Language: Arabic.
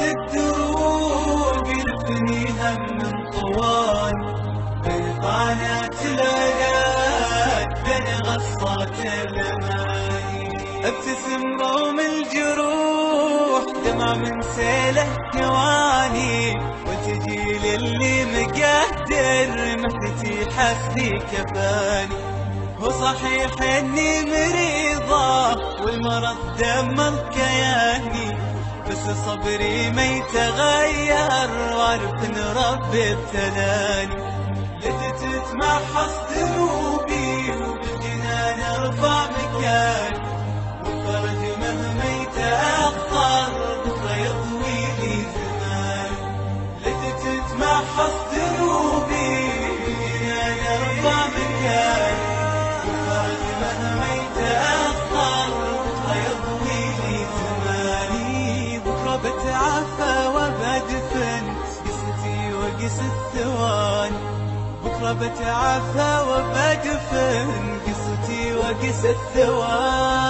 الدروب يلفني هم من طوال بطانات العلاج بين غصات الاماني، ابتسم روم الجروح دمع من سيله هواني، وتجي للي مقدر محتي حسدي كفاني. هو صحيح اني مريضة والمرض دمر كياني، بس صبري ما يتغير وعرف ان ربي ابتلاني. لجيت تتمحص ذنوبي وبالجنان ارفع مكاني، والفرج مهما يتأخر بكره يطوي لي زماني. لجيت تتمحص ذنوبي وبالجنان ارفع مكاني، والفرج مهما يتأخر بكره يطوي لي زماني. بكره بتعافى وبدفن قصتي وقس الثواني، بكره بتعافى وبدفن قصتي وقس الثواني.